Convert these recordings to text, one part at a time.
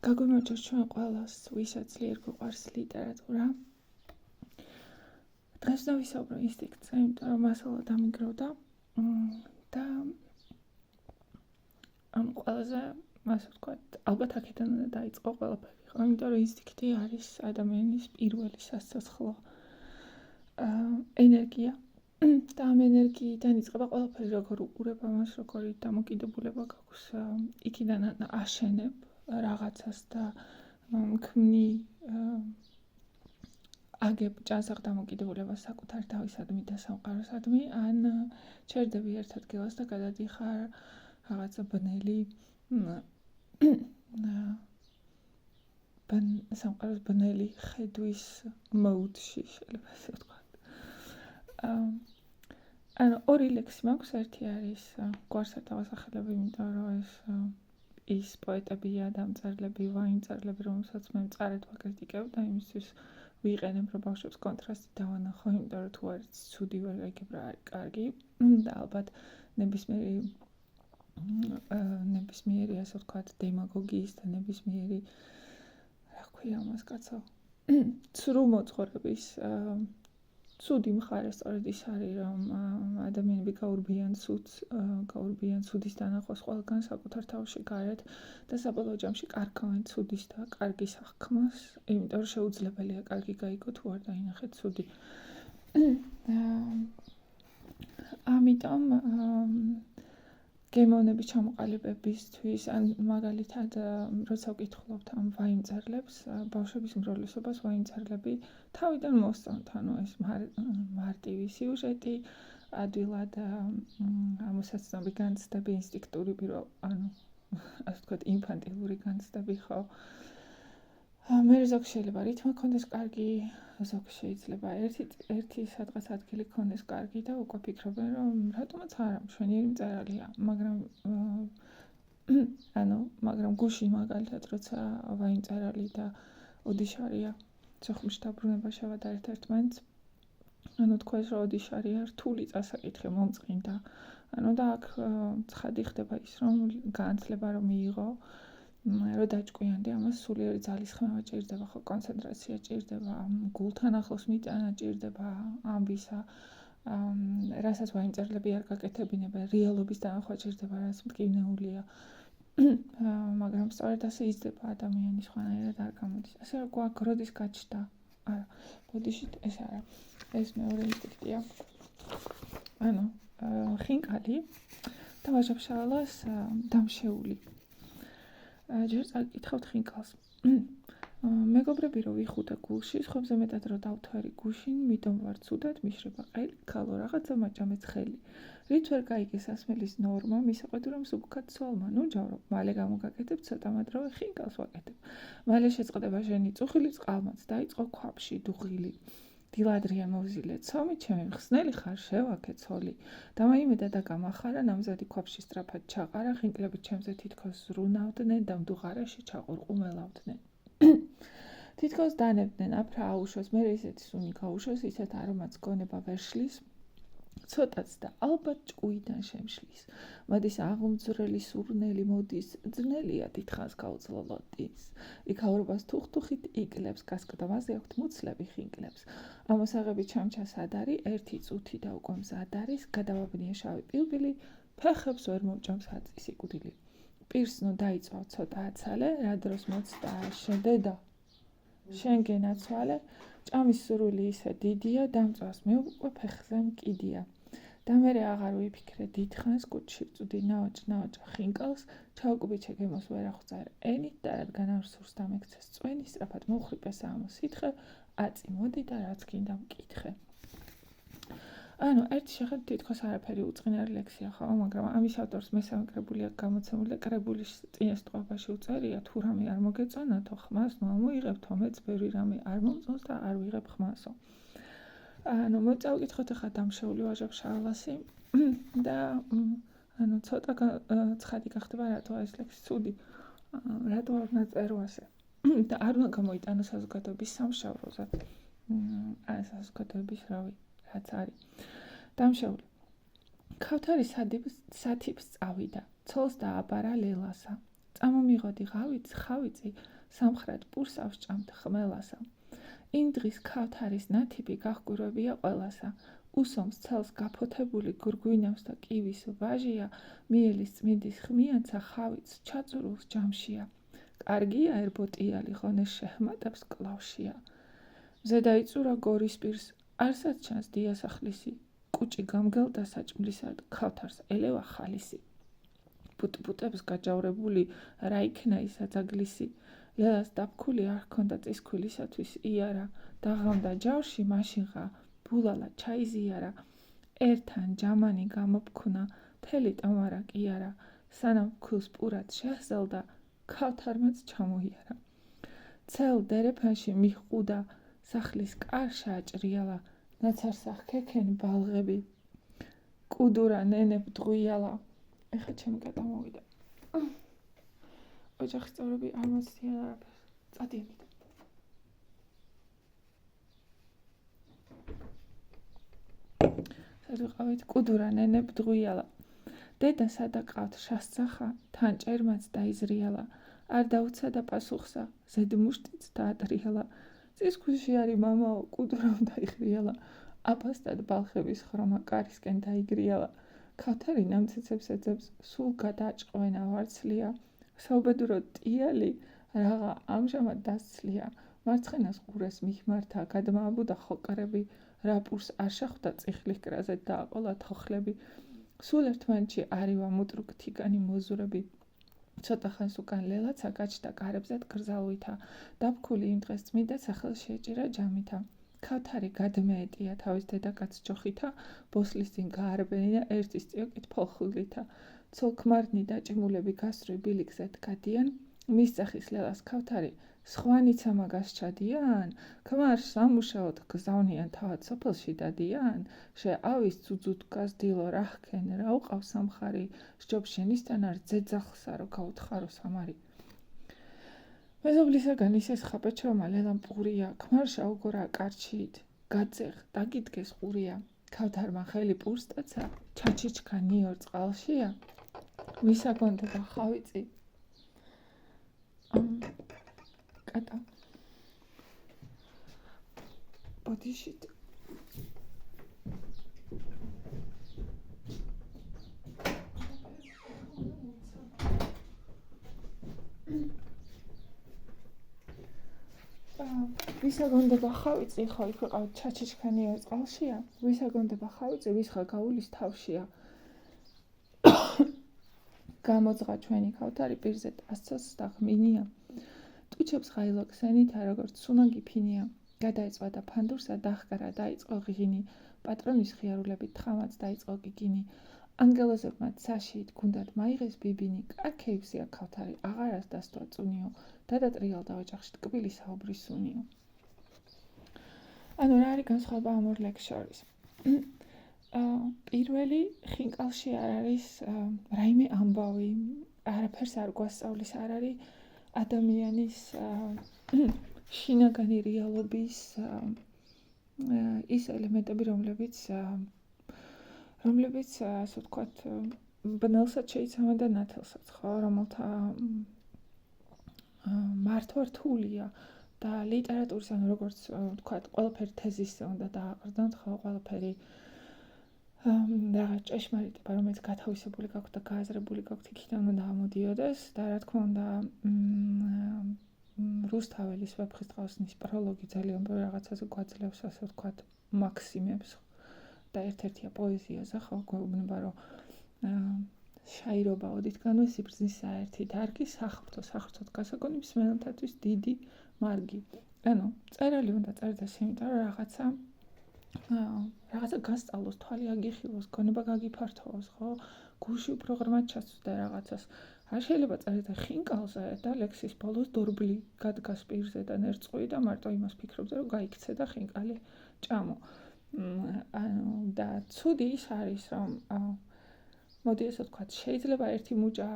გაგვიმარჯოს ჩვენ ყველას, ვისაც ძლიერ გვიყვარს ლიტერატურა. დღეს დავისაუბრო ინსტინქტზე, იმიტომ რომ მასალა დამიგროვდა და ყველაზე, ასე ვთქვათ, ალბათ აქედან უნდა დაიწყო ყველაფერი, ხო? იმიტომ რომ ინსტინქტი არის ადამიანის პირველი სასაცილო ენერგია. და ამ ენერგიიდან იწყება ყველაფერი, როგორ უყურებ ამას, როგორი დამოკიდებულება გაქვს იქიდან აშენებ რაღაცას და ქმნი აგებ ჭანსაღ დამოკიდებულებას საკუთარ თავისადმი და სამყაროსადმი, ან ჩერდები ერთ ადგილას და გადადიხარ რაღაცა ბნელი სამყაროს ბნელი ხედვის მოდში, შეიძლება ასე ვთქვათ. ორი ლექსი მაქვს, ერთი არის გვარსართავ ასახელები, იმიტომ რომ ის პოეტებია და მწერლები, ვაინმწერლები, რომელსაც მე მწარედ ვაკრიტიკებ და იმისთვის ვიყენებ, რომ ბავშვებს კონტრასტი დავანახო, იმიტომ რომ თუ არის ცუდი ვერ გაიგებ რა არის კარგი და ალბათ ნებისმიერი ასე ვთქვათ დემაგოგიის და ნებისმიერი რა ქვია ამას კაცო ცრუ მოძღვრების ცუდი მხარე სწორედ ის არის, რომ ადამიანები გაურბიან ცუდის დანახვას ყველგან საკუთარ თავში გარეთ და საბოლოო ჯამში კარგავენ ცუდის და კარგის აღქმას, იმიტომ რომ შეუძლებელია კარგი გაიგო თუ არ დაინახეთ ცუდი. ამიტომ გემოვნების ჩამოყალიბებისთვის, ან მაგალითად, როცა ვკითხულობთ ამ ვაინმწერლებს, ბავშვების უმრავლესობას ვაინმწერლები თავიდან მოსწონთ, ანუ ეს მარტივი სიუჟეტი, ადვილად ამოსაცნობი განცდები, ინსტინქტური ასე ვთქვათ, ინფანტილური განცდები, ხო? მე ზოგს შეიძლება რითმა ქონდეს კარგი, ზოგს შეიძლება ერთი სადღაც ადგილი ქონდეს კარგი და უკვე ფიქრობენ, რომ რატომაც არა, მშვენიერი მწერალია, მაგრამ გუში მაგალითად, როცა ვაინმწერალი და ოდიშარია სოხუმში დაბრუნება შევადა ერთ-ერთმანეთს, თქვენს რომ ოდიშარია რთული წასაკითხი მომწყინდა, და აქ ცხადი ხდება ის, რომ განათლება რომ მიიღო, რომ დაჭკვიანდი ამას სულიერი ძალისხმევა ჭირდება, ხო, კონცენტრაცია ჭირდება, გულთან ახლოს მიტანა ჭირდება ამბისა, რასაც ვაინმწერლები არ გაკეთებინებენ, რეალობის დანახვა ჭირდება, რაც მტკივნეულია, მაგრამ სწორედ ასე იზრდება ადამიანი, სხვანაირად არ გამოდის. ასე რომ გვაქვს როდის გაჩნდა, არა, ბოდიშით ეს არა, ეს მეორე ინსტინქტია. ხინკალი და ვაჟა-ფშაველას დამშეული. ჯერ წაკითხავთ ხინკალს. მეგობრები რო ვიხუტე გულში, სხვებზე მეტად რო დავთვარი გუშინ, მიდომ ვარ ცუდად, მიშრება ყელი, ქალო რაღაცა მაჭამეც ხელი. რით ვერ გაიგეს ასმელის ნორმა, მისაყვედურა მსუბუქად ცვალმა, ნუ ჯავრო, მალე გამოგაკეთებ, ცოტა მადრავე ხინკალს ვაკეთებ. მალე შეწყდება ჟენი წუხილი წყალმაც, დაიწყო ქვაბში დუღილი. დილადრია მოვზილე ცომი, ჩემი მხსნელი ხარ, შევაქე ცოლი. დამაიმედა და გამახარა, ნამზადი ქვაბში სწრაფად ჩაყარა, ხინკლები ჩემზე თითქოს ზრუნავდნენ და მდუღარაში ჩაყურყუმელავდნენ. თითქოს დანებდნენ, აფრა აუშვეს, მე ისეთი სუნი გაუშვეს, ისეთ არომატს გონება ვერ შლის, ცოტაც და ალბათ ჭკუიდან შემშლის. მოდის აღმძვრელი სურნელი მოდის, ძნელია დიდხანს გაუძლოლოდის. იქაურობას თუხთუხით იკლებს, გასკდომაზე აქვთ მუცლები ხინკლებს. ამოსაღები ჩამჩა სად არის, ერთი წუთი და უკვე მზად არის, გადავაბნია შავი პილპილი, ფეხებს ვერ მომჭამს აწის იკუდილი. პირს ნუ დაიწვა ცოტა აცალე, რა დროს მოცდა შედედა, შენ გენაცვალე, ჭამის სურვილი ისე დიდია, დამწვას მე უკვე ფეხზე მკიდია. და მერე აღარ ვიფიქრე დიდხანს, კუჩში ვწვდი ნაოჭ-ნაოჭა ხინკალს, ჩაუკბიჩე გემოს ვერ ახვწარ ენით და რადგან არ სურს დამექცეს წვენი, სწრაფად მოვხრიპეს ამო სითხე, აწი მოდი და რაც გინდა მკითხე. ერთი შეხედვით თითქოს არაფერი უწყინარი ლექსია, ხო, მაგრამ ამის ავტორს მესამე კრებული აქვს გამოცემული და კრებულის წინასწყვეტში უწერია, თუ რამე არ მოგეწონათო ხმას, ნუ ამოიღებ თომეც, ბევრი რამე არ მომწონს და არ ვიღებ ხმასო. წავკითხოთ ახლა დამშეული ვაჟა-ფშაველასი და ცოტა ცხადი გახდება, რატო ეს ლექსი ცუდი, რატო არ უნდა წერო ასე და არ უნდა გამოიტანო საზოგადოების სამშაბლოზე, საზოგადოების რაც არის. დამშეული. ქავთარი სათიბს წავიდა, ცოლს დააბარა ლელასა. წამომიღოდი ხავიწი სამხრეთ პურს ავსჭამთ ხმელასა. იმ დღის ქავთარის ნათიბი გახკვირვებია ყველასა. უსომს ცელს გაფოთებული გურგვინავს და კივის ვაჟია, მიელის წმინდის ხმიანცა ხავიც ჩაწურულს ჯამშია. კარგია ერბოტიალი ღონეს შეჰმატებს კლავშია. ზედაიწურა გორის პირს, არსად ჩანს დიასახლისი, კუჭი გამგელდა საჭმლისად, ქავთარს ელევა ხალისი. ბუტბუტებს გაჯავრებული რა იქნა ის აძაგლისი, ლელას დაფქული არ ჰქონდა წისქვილისათვის იარა, დაღამდა ჯავში მაშინღა ბულალა ჩაიზიარა, ერთან ჯამანი გამოფქუნა, მთელი ტომარა კი არა, სანამ ფქვილს პურად შეჰზელდა, ქავთარმაც ჩამოიარა. ცელ დერეფანში მიჰყუდა, სახლის კარშა აჭრიალა, ნაცარსახ ქექენ ბალღები, კუდურა ნენებ დღვიალა. ეხლა ჩემი გადამოვიდა. ოჯახის წევრები არ მოცდიან არაფერს. წადიებით. სად ვიყავით? კუდურა ნენებ დღვიალა. დედა სადაყავთ შასცახა, თან ჭერმაც დაიზრიალა. არ დაუცადა პასუხსა, ზედმუშტიც დაატრიალა. წისქვილში არის მამაო, კუდურამ დაიხრიალა. აფასტად ბალხების ხრომა კარისკენ დაიგრიალა. ქავთარი ნამცეცებს ეძებს, სულ გადააჭყვენა ვარცლია. საუბედურო ტიალი რაღა ამჟამად დასცლია. მარცხენას ყურეს მიხმართა, გადმააბუდა ხოკარები, რა პურს არ შეხვდა წიხლის კრაზეთ დააყოლა თოხლები. სულ ერთმანეთში არივა მუტრუკ თიკანი მოზურები. ცოტა ხანს უკან ლელაცა გაჩნდა კარებზად გრძალვითა, დაფქული იმ დღეს წმინდა სახელს შეეჭირა ჯამითა. ქავთარი გადმეეტია თავის დედაკაც ჯოხითა, ბოსლის წინ გაარბენინა ერთის წიოკით ფოლხულითა. ცოლ-ქმარნი დაჭიმულები გასწრვი ბილიკზეთ გადიან, მის წახის ლელას ქავთარი სხვანიცა მაგას ჩადიან, ქმარს სამუშაოდ გზავნიან თავად სოფელში დადიან, შეავის ძუძუდგას დილო რა ჰქენ, რა უყავს სამხარი, სჯობ შენისთან არ ძეძახსა რო გაუთხარო სამარი. მეზობლისაგან ისეს ხაპეჩომა ლელამ პურია, ქმარშა უგორა კარჩით, გაწეღ, დაგიდგეს ყურია. ქავთარმა ხელი პურსტაცა, ჩაჩიჩქა ნიორ წყალშია, ვისაგონდება ხავიწი. კატა ბოდიშით. ვისაგონდება ხავიწი, ხო იქ ვიყავით ჩაჩიჩქანი ორ წყალშია, ვისაგონდება ხავიწი, ვისხა გაულის თავშია. გამოძღა ჩვენი ქავთარი პირზე დასცოს და ხმინია. ტუჩებს ხაილო ქსენითა როგორც სუნაგი ფინია. გადაეწვადა ფანდურსა დახკარა დაიწყო ღიღინი, პატრონის ხიარულებით თხამაც დაიწყო გიგინი. ანგელოზებმა ცაშიით გუნდად მაიღეს ბიბინი, კარქეივსია ქავთარი, აღარას დასტვა წუნიო, დადატრიალდა ოჯახში ტკბილი საუბრის სუნიო. ანუ რა არის განსხვავება ამ ორ ლექს შორის? პირველი ხინკალში არ არის რაიმე ამბავი, არაფერს არ გვასწავლის, არ არის ადამიანის შინაგანი რეალობის ის ელემენტები, რომლებიც ასე ვთქვათ, ბნელსაც შეიცავენ და ნათელსაც, ხო, რომელთა მართვა რთულია და ლიტერატურის, ანუ როგორც ვთქვათ, ყველაფერი თეზისზე უნდა დააყრდნოთ, ხო, ყველაფერი რაღაც ჭეშმარიტება, რომელიც გათავისებული გაქვთ და გააზრებული გაქვთ, იქიდან უნდა ამოდიოდეს და რა თქმა უნდა რუსთაველის ვეფხისტყაოსნის პროლოგი ძალიან ბევრ რაღაცაზე გვაძლევს, ასე ვთქვათ, მაქსიმებს და ერთ-ერთია პოეზიაზე, ხო, გვეუბნება, რომ შაირობა ოდითგანვე სიბრძნის საერთი დარგი, საღვთოდ გასაგონი მსმენელთათვის დიდი მარგი. ანუ წერალი უნდა წერდეს, იმიტომ რომ რაღაცა გასწავლოს, თვალი აგიხილოს, გონება გაგიფართოვოს, ხო? გულში უფრო ღრმად ჩასვდა რაღაცას. არ შეიძლება წერდე ხინკალზე და ლექსის ბოლოს დორბლი გადგას პირზე და ნერწყვი და მარტო იმას ფიქრობდე, რომ გაიქცე და ხინკალი ჭამო. და ცუდი ის არის, რომ მოდი ასე ვთქვათ, შეიძლება ერთი მუჭა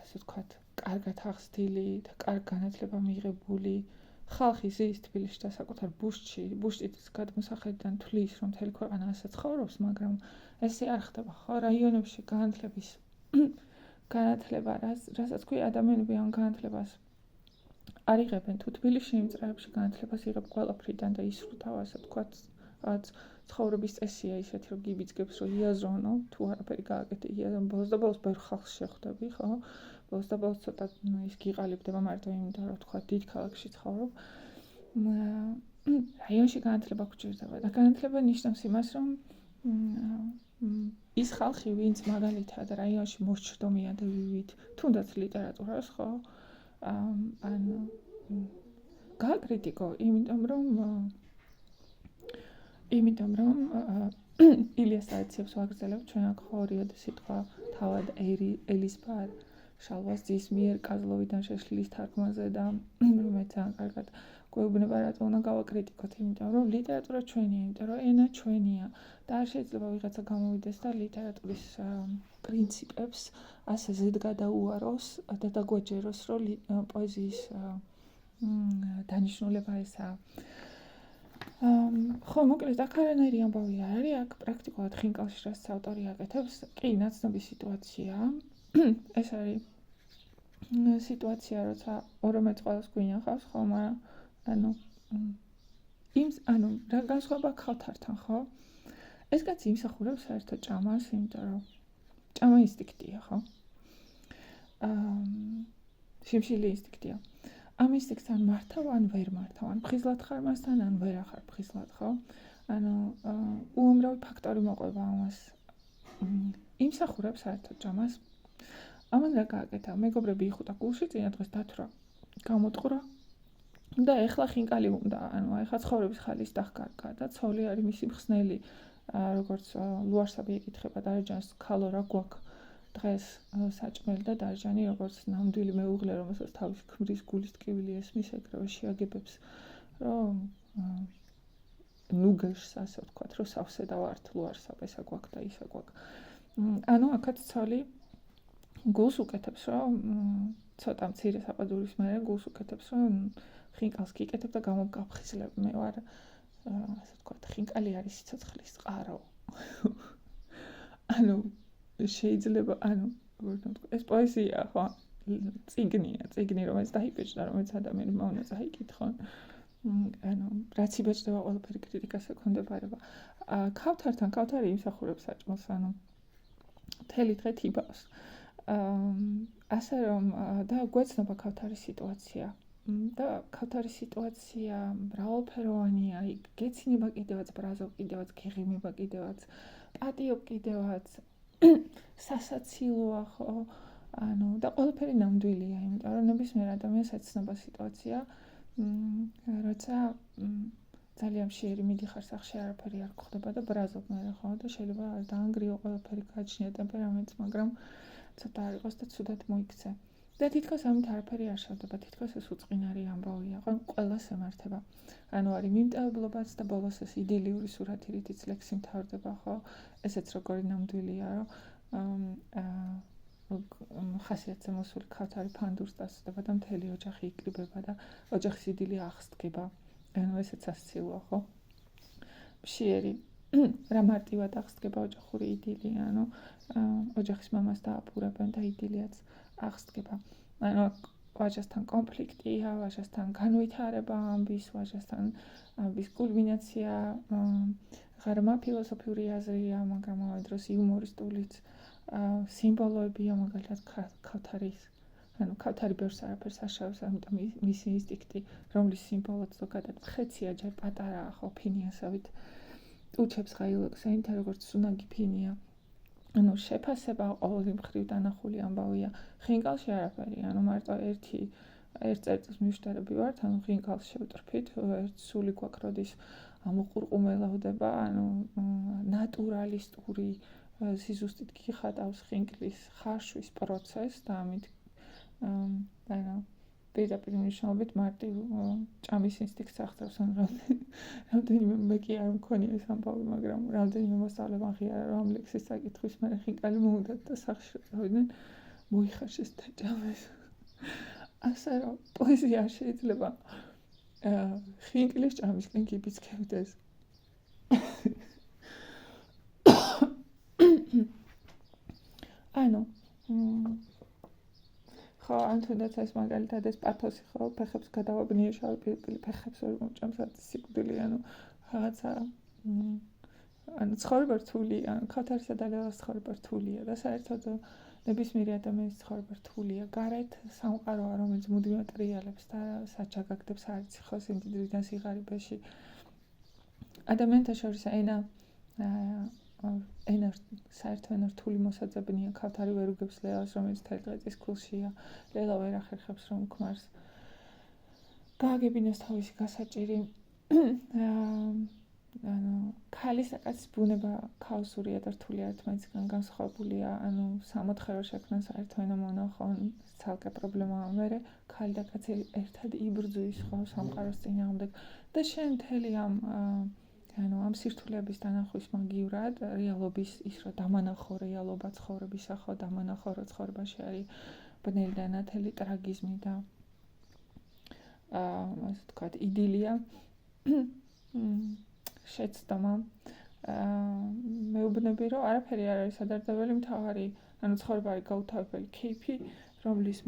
ასე ვთქვათ, კარგად აღზრდილი და კარგ განათლება მიღებული ხალხი ზის თბილისში და საკუთარ ბუშტის გადმოსახედიდან თვლის, რომ მთელი ქვეყანა ასე ცხოვრობს, მაგრამ ესე არ ხდება, ხო, რაიონებში განათლების განათლება, რასაც ქვია ადამიანები ამ განათლებას არ იღებენ, თუ თბილისში იმ წრეებში განათლებას იღებ ყველაფრიდან და ისრუთავ, ასე ვთქვათ, რაც ცხოვრების წესია ისეთი, რომ გიბიძგებს, რომ იაზრონო, თუ არაფერი გააკეთე, ბოლოს და ბოლოს ბევრ ხალხს შეხვდები, ხო? ბოლოს და ბოლოს ცოტა ის გიყალიბდება მარტო იმიტომ, რომ თქვა დიდ ქალაქში ცხოვრობ. რაიონში განათლება გვჭირდება და განათლება ნიშნავს იმას, რომ ის ხალხი, ვინც მაგალითად რაიონში მოსჩრდომია და ვივით, თუნდაც ლიტერატურას, ხო? გააკრიტიკო, იმიტომ რომ ილიას საეციებს ვაგრძელებ ჩვენ აქ ხორიოდ სიტყვა თავად ელისფარ შალვას ძის მიერ კაზლოვიდან შეშლილის თარგმანზე და რომელიც ძალიან კარგად გვეუბნება რატო უნდა გავაკრიტიკოთ, იმიტომ რომ ლიტერატურა ჩვენია, იმიტომ რომ ენა ჩვენია და არ შეიძლება ვიღაცა გამოვიდეს და ლიტერატურის პრინციპებს ასე ზედგადაუაროს და დაგვაჯეროს, რომ პოეზიის დანიშნულება ესაა. ხო, მოკლედ, აქ არანაირი ამბავი არ არის, აქ პრაქტიკულად ხინკალში რაც ავტორი აკეთებს, კი, ნაცნობი სიტუაციაა. ეს არის სიტუაცია, როცა ორომეც ყველას გვინახავს, ხო, მაგრამ რა განსხვავება ქალთართან, ხო? ეს კაცი იმსახურებს საერთოდ ჭამას, იმიტომ რომ ჭამა ინსტინქტია, ხო? შიმშილი ინსტინქტია. ამ ინსტინქტს ან მართავ, ან ვერ მართავ, ან ფხიზლად ხარ მასთან, ან ვერ ახარ ფხიზლად, ხო? უამრავი ფაქტორი მოყვება ამას. იმსახურებს საერთოდ ჭამას. ამან რა გააკეთა? მეგობრები იხუტა გულში, წინა დღეს დათვრა, გამოტყვრა და ეხლა ხინკალი უნდა, ეხლა ცხოვრების ხალის დახკარგა და ცოლი არის მისი მხსნელი, როგორც ლუარსაბი ეკითხება დარეჯანს, ქალო რა გვაქვს დღეს საჭმელი და დარეჯანი როგორც ნამდვილი მეუღლე, რომელსაც თავის ქმრის გულის ტკივილი ესმის, ეგრევე შეაგებებს, რომ ნუგეშს, ასე ვთქვათ, რომ სავსე და ვართ ლუარსაბ, ესა გვაქვს და ისა გვაქვს. აქაც ცოლი გულს უკეთებს, რომ ცოტა მცირე საფადურის მერე გულს უკეთებს, რომ ხინკალს გიკეთებ და გამოგაფხიზლებ. მე ვარ, ასე ვთქვათ, ხინკალი არის სიცოცხლის წყარო. შეიძლება, ეს პოეზია, ხო? წიგნი, რომელიც დაიბეჭდა, რომელიც ადამიანებმა უნდა წაიკითხონ. რაც იბეჭდება, ყველაფერი კრიტიკას ექვემდებარება. ქავთართან, ქავთარი იმსახურებს საჭმელს, მთელი დღე თიბავს. ასე რომ და გვეცნობა ქავთარის სიტუაცია. და ქავთარის სიტუაცია მრავალფეროვანია, გეცინება კიდევაც, ბრაზობ კიდევაც, გეღიმება კიდევაც, პატიობ კიდევაც, სასაცილოა, ხო? და ყველაფერი ნამდვილია, იმიტომ რომ ნებისმიერ ადამიანს ეცნობა სიტუაცია, როცა ძალიან მშიერი მიდიხარ სახში, არაფერი არ გხდება და ბრაზობ მე, ხო? და შეიძლება დაანგრიო ყველაფერი გააჩნია ტემპერამენტს, მაგრამ ცოტა არ იყოს და ცუდად მოიქცე. და თითქოს ამით არაფერი არ შევდება, თითქოს ეს უწყინარი ამბავია, ყველას ემართება. არის მიმტევებლობაც და ბოლოს ეს იდილიური სურათი, რითიც ლექსი მთავრდება, ხო? ესეც როგორი ნამდვილია, რომ ხასიათზე მოსული ქავთარი ფანდურს დასწდება და მთელი ოჯახი იკრიბება და ოჯახის იდილი აღსდგება. ესეც ასწიუა, ხო? მშიერი რა მარტივად აღსდგება ოჯახური იდილი, ოჯახის მამას დააპურებენ და იდილიაც აღსდგება. ვაჟასთან კონფლიქტია, ვაჟასთან განვითარება ამბის, ვაჟასთან ამბის კულმინაცია, ღარმა ფილოსოფიური აზრია, მაგრამ ამავე დროს იუმორისტულიც, სიმბოლოებია, მაგალითად ქავთარის. ქავთარი ბევრს არაფერს აშავებს, ამიტომ მისი ინსტინქტი, რომლის სიმბოლოც ზოგადად ხეცია, ჯერ პატარაა, ხო, ფინიასავით უჩებს ღაილებს, აინთა როგორც სუნაგი ფინია. შეფასება ყოველი მხრივ დანახული ამბავია. ხინკალში არაფერი, მარტო ერთ წერტილს მივშტერები ვართ, ხინკალს შევტრფით, ერთ სული გვაქვს, როდის ამოყურყუმელავდება, ნატურალისტური სიზუსტით გიხატავს ხინკლის ხარშვის პროცესს და ამით პირდაპირ მნიშვნელობით მარტივ ჭამის ინსტინქტს აღწევს, რამდენიმე მე კი არ მქონია ეს ამბავი, მაგრამ რამდენიმე მოსწავლე მაღიარა, რომ ამ ლექსის საკითხვის მერე ხინკალი მოუდათ და სახში წავიდნენ, მოიხარშეს და ჭამეს. ასე რომ პოეზია შეიძლება ხინკლის ჭამისკენ გიბიძგებდეს. ხო, ან თუნდაც ეს მაგალითად ეს პათოსი ხო, ფეხებს გადავაბნიე შავი პირპილი, ფეხებს ვერ მომჭამს რაც სიკვდილი, ანუ რაღაცა ანუ ცხოვრება რთულია, ანუ ქავთარისა და ლელას ცხოვრება რთულია და საერთოდ ნებისმიერი ადამიანის ცხოვრება რთულია. გარეთ სამყაროა, რომელიც მუდმივად ტრიალებს და საჩაგაგდებს არც ხო სიმდიდრიდან სიღარიბეში. ადამიანთა შორის ენა საერთო ენა რთული მოსაძებნია. ქავთარი ვერ უგებს ლელას, რომელიც თეთრ ქულშია. ლელა ვერ ახერხებს რომ ქმარს გააგებინოს თავისი გასაჭირი. ანუ ქალის და კაცის ბუნება ქაოსურია და რთული ერთმანეთისგან განსხვავებულია. ანუ სამოთხერო შექმნა საერთო ენა მონახონ ცალკე პრობლემაა. მერე ქალი და კაცი ერთად იბრძვის ხო სამყაროს წინააღმდეგ და შენ მთელი ამ სირთულეების დანახვის მაგივრად რეალობის ის რომ დამანახო რეალობა ცხოვრებისა ხო დამანახო რომ ცხოვრებაში არის ბნელი და ნათელი ტრაგიზმი და ასე ვთქვათ იდილია შეცდომა მეუბნები რომ არაფერი არ არის სადარდებელი მთავარი ანუ ცხოვრება არის გაუთავებელი кейფი რომლის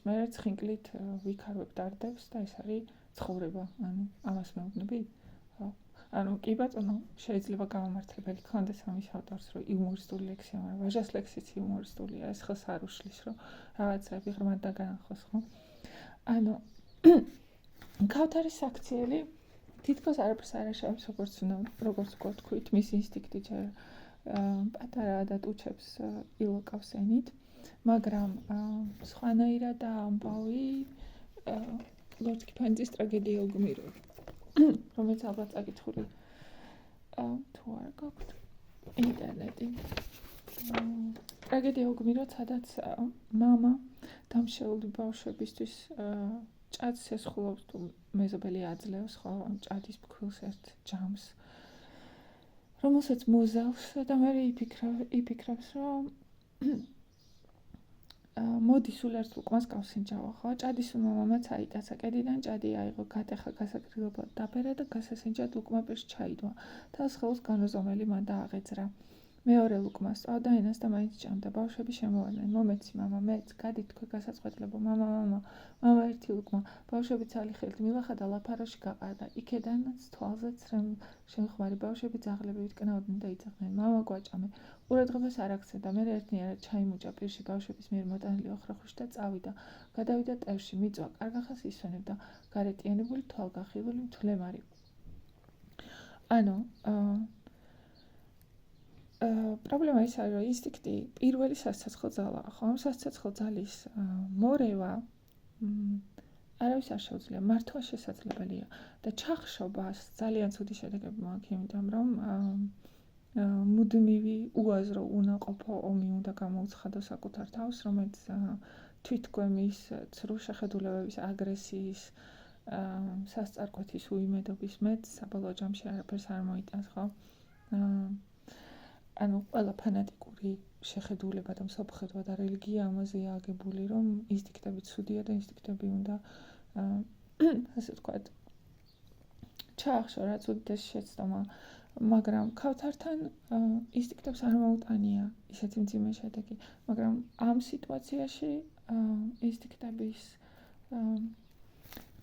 მერეც ხინკლით ვიქარვებ დარდებს და ეს არის ცხოვრება ანუ ამას მეუბნები ანუ კი ბატონო შეიძლება გამომართლებელი ქონდეს ამის ავტორს რომ იუმორისტული ლექსია მაგრამ ვაჟას ლექსიც იუმორისტულია ეს ხელს არ უშლის რომ რაღაცები ღრმად დაგანახოს ხო ანუ ქავთარის საქციელი თითქოს არაფერს არ აშავებს როგორც ვთქვით მის ინსტინქტი ჯერ პატარაა და ტუჩებს ილოკავს ენით მაგრამ სხვანაირად ამბავი ლორდ კიფანძის ტრაგედია უგმირო რომელიც ალბათ წაკითხული თუ არ გაქვთ ინტერნეტი ტრაგედია უგმირო სადაც მამა დამშეული ბავშვებისთვის ჭადს ესხულობს თუ მეზობელი აძლევს ხო ჭადის ფქვილს ერთ ჯამს რომელსაც მოზავს და მე იფიქრებს რომ მოდი სულ ერთ უკმას გავსინჯავა ხო ჭადის მამამაც აიტაცა კედიდან ჭადი აიღო გატეხა გასაგრილებლად დაბერა და გასასინჯად უკმა პირს ჩაიდვა თავს ხელს განუზომელი მან დააღეძრა მეორე უკმას სწავდა ენას და მაინც ჭამდა ბავშვები შემოვარდნენ მომეცი მამა მეც გადით თქვენ გასაწყვეტლებო მამა ერთი უკმა ბავშვები ცალი ხელით მილახა და ლაფაროში გაყარდა იქედანაც თვალზეც შემხმარი ბავშვები ძაღლებით კნაოდნენ და იწახდნენ მამა გვაჭამე ყურადღებას არ აქცევდა და მე ერთნაირად ჩაიმუჭა პირში ბავშვების მიერ მოტანილი ოხრახუში და წავიდა გადავიდა ტევში მიწვა კარგახას ისვენებდა გარეტიანებული თვალგახილული მთლემარი ანუ პრობლემა ის არის რომ ინსტინქტი პირველი სასიცოცხლო ძალაა ხო ამ სასიცოცხლო ძალის მორევა არავის არ შეუძლია მართვა შესაძლებელია და ჩახშობას ძალიან ცუდი შედეგები მაქვს იმიტომ რომ მუდმივი უაზრო უნაყოფო ომი უნდა გამოუცხადო საკუთარ თავს რომელიც თვითგვემის ცრუ შეხედულებების აგრესიის სასწარკვეთის უიმედობის მეც საბოლოო ჯამში არაფერს არ მოიტანს ხო ანუ ყველა ფანატიკური შეხედულება და მსოფლმხედველობა და რელიგია ამაზეა აგებული რომ ინსტინქტები ცუდია და ინსტინქტები უნდა ასე ვთქვათ ჩაახშო რაც უდიდესი შეცდომა მაგრამ ქავთართან ინსტინქტებს არ მოუტანია ისეთი მძიმე შედეგი მაგრამ ამ სიტუაციაში ინსტინქტების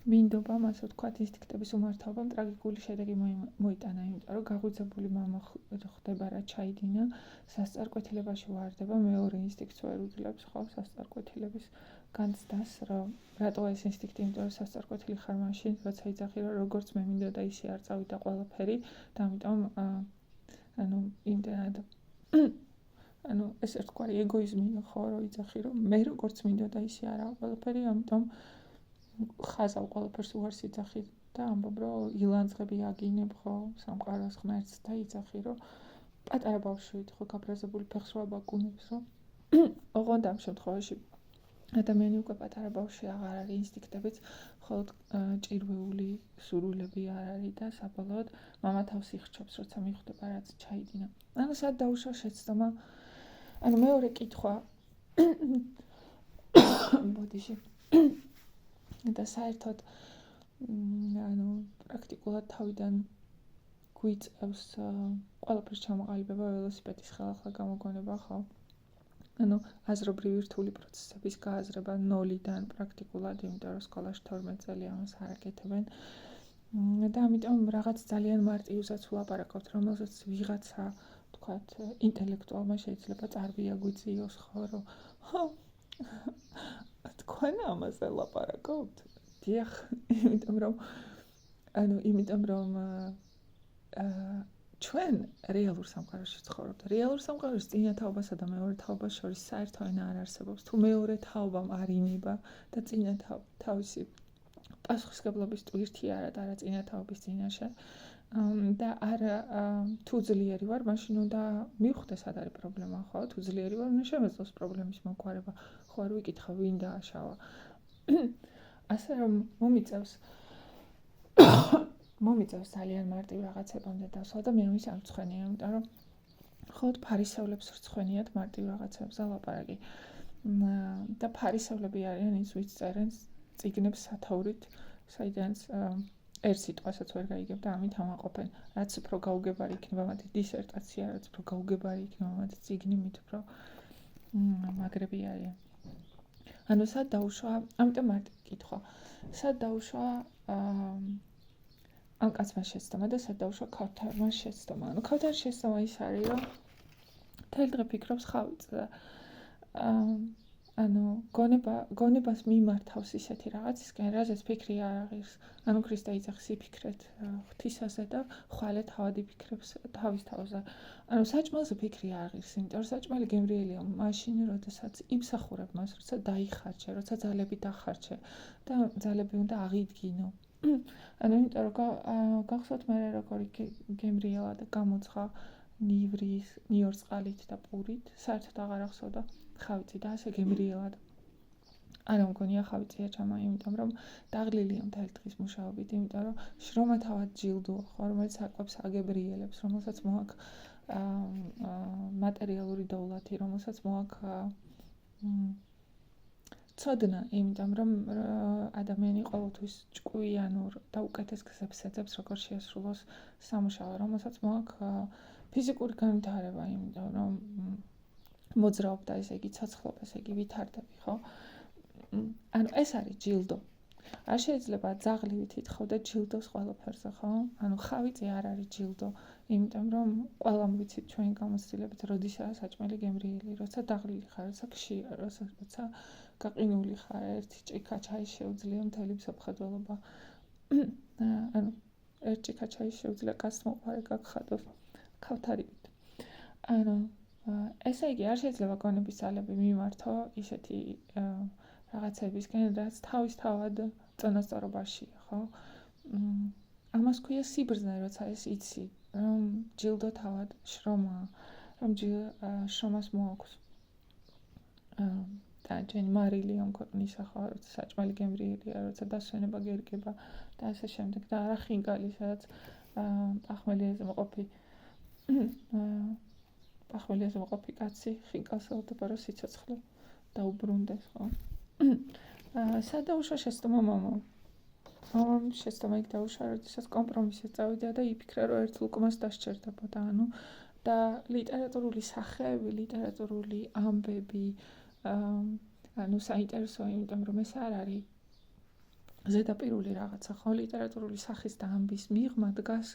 მინდობამ ასე ვთქვათ ინსტინქტების უმართავობამ ტრაგიკული შედეგი მოიტანა იმიტომ რომ გაღვიძებული მამა ხდება რა ჩაიდინა სასწარკვეთილებაში ვარდება მეორე ინსტინქტს ვერ უძლებს ხო სასწარკვეთილების განცდას რომ რატო ეს ინსტინქტი იმიტომ რომ სასწარკვეთილი ხარ მაშინ როცა იძახი რომ როგორც მე მინდა და ისე არ წავიდა ყველაფერი და ამიტომ ანუ იმდენად ანუ ეს ერთგვარი ეგოიზმია ხო რომ იძახი რომ მე როგორც მინდა და ისე არა ყველაფერი ამიტომ ხაზავ ყველაფერს უარს იძახი და ამბობ რომ ილანძღები აგინებ ხო სამყაროს ღმერთს და იძახი რომ პატარა ბავშვით ხო გაბრაზებული ფეხს რა ბაკუნებს რომ ოღონდ ამ შემთხვევაში ადამიანი უკვე პატარა ბავშვი აღარ არის ინსტინქტებიც მხოლოდ ჭირვეული სურვილები არ არის და საბოლოოდ მამა თავს იხჩობს როცა მიხვდება რაც ჩაიდინა ანუ სად დაუშვა შეცდომა ანუ მეორე კითხვა ბოდიში და საერთოდ ანუ პრაქტიკულად თავიდან გვიწევს ყველაფერს ჩამოყალიბება ველოსიპედის ხელახლა გამოგონება ხო ანუ აზრობრივი რთული პროცესების გააზრება ნოლიდან პრაქტიკულად, იმიტომ რომ სკოლაში 12 წელი ამას არ აკეთებენ. და ამიტომ რაღაც ძალიან მარტივსაც ვლაპარაკობთ, რომელსაც ვიღაცა, თქვათ, ინტელექტუალმა შეიძლება წარბიაგვიწიოს, ხო, რომ თქვენ ამაზე ლაპარაკობთ? დიახ, იმიტომ რომ ჩვენ რეალურ სამყაროში ვცხოვრობთ. რეალურ სამყაროში წინა თაობასა და მეორე თაობას შორის საერთო ენა არ არსებობს. თუ მეორე თაობამ არ ინება და წინა თავისი პასუხისმგებლობის ტვირთი არ ატარა წინა თაობის წინაშე და არა თუ ძლიერი ვარ, მაშინ უნდა მივხვდე სად არის პრობლემა, ხო? თუ ძლიერი ვარ, უნდა შემეძლოს პრობლემის მოგვარება. ხო არ ვიკითხავ, ვინ დააშავა. ასე რომ მომიწევს ძალიან მარტივ რაღაცებამდე დასვლა და მე ამის არ ვცხვენია, იმიტომ რომ ხოთ ფარისევლებს რცხვენიათ მარტივ რაღაცებზე ლაპარაკი. და ფარისევლები არიან ის, ვინც წერენ წიგნებს სათაურით, საიდანაც ერთ სიტყვასაც ვერ გაიგებ და ამით ამაყობენ. რაც უფრო გაუგებარი იქნება მათი დისერტაცია, რაც უფრო გაუგებარი იქნება მათი წიგნი, მით უფრო მაგრები არიან. ანუ სად დაუშვა, ამიტომ მარტივ კითხვა. სად დაუშვა ამ კაცმა შეცდომა და სად დაუშვა ქავთარმა შეცდომა. ანუ ქავთარის შეცდომა ის არის, რომ მთელი დღე ფიქრობს ხავიწყდა. ანუ გონებას მიმართავს ისეთი რაღაცისკენ, რაზეც ფიქრი არ აღირს. ანუ ქრისტე იძახის იფიქრეთ ღვთისაზე და ხვალე თავად იფიქრებს თავის თავზე. ანუ საჭმელზე ფიქრი არ აღირს, იმიტომ რომ საჭმელი გემრიელია მაშინ, როდესაც იმსახურებ მას, როცა დაიხარჯე, როცა ძალები დახარჯე და ძალები უნდა აღიდგინო. ანუ იმიტომ რომ გახსოვთ მე როგორი გემრიელა და გამოცხა ნივრის, ნიორწყალით და პურით, საერთოდ აღარ ახსოვდა ხავიწი და ასე გემრიელად. არა მგონია ხავიწია ჩამა, იმიტომ რომ დაღლილია მთელი დღის მუშაობით, იმიტომ რომ შრომა თავად ჯილდოა, ხო, რომელიც აკვებს აგებრიელებს, რომელსაც მოაქვს მატერიალური დოვლათი, რომელსაც მოაქვს ცოდნა, იმიტომ რომ ადამიანი ყოველთვის ჭკვიანურ და უკეთეს გზებს ეძებს, როგორ შეასრულოს სამუშაო, რომელსაც მოაქვს ფიზიკური განვითარება, იმიტომ რომ მოძრაობდა, ესე იგი ცოცხლობა, ესე იგი ვითარდები, ხო? ანუ ეს არის ჯილდო. არ შეიძლება ძაღლივით ითხოვდე ჯილდოს ყველაფერზე, ხო? ანუ ხავიწი არ არის ჯილდო, იმიტომ რომ ყველამ ვიცით ჩვენ გამოცდილებით, როდისაა საჭმელი გემრიელი, როცა დაღლილი ხარ, როცა ქშია, როცა გაყინული ხარ, ერთი ჭიქა ჩაის შეუძლია მთელი მსოფლმხედველობა. ანუ ერთ ჭიქა ჩაის შეუძლია კაცს მოყარე გაგხადოს ქავთარივით. ანუ ესე იგი, არ შეიძლება გონების ძალები მიმართო ისეთი რაღაცებისკენ, რაც თავისთავად წონასწორობაშია, ხო? ამას ქვია სიბრძნე, როცა ეს იცი, რომ ჯილდო თავად შრომაა, რომ შრომას მოაქვს და ჯენ მარილი ამ ქვეყნისა, ხო, როცა საჭმელი გემრიელია, როცა დასვენება გერგება და ასე შემდეგ და არა ხინკალი, სადაც პახმელიაზე მოყოფი კაცი ხინკალს ელოდება, რომ სიცოცხლე დაუბრუნდეს, ხო? სად დაუშვა შეცდომა მამამ? მამამ შეცდომა იქ დაუშვა, როდესაც კომპრომისზე წავიდა და იფიქრა, რომ ერთ ლუკმას დასჭერდებოდა, ანუ და ლიტერატურული სახეები, ლიტერატურული ამბები, ანუ საინტერესოა, იმიტომ რომ ეს არ არის ზედაპირული რაღაცა, ხო? ლიტერატურული სახის და ამბის მიღმა დგას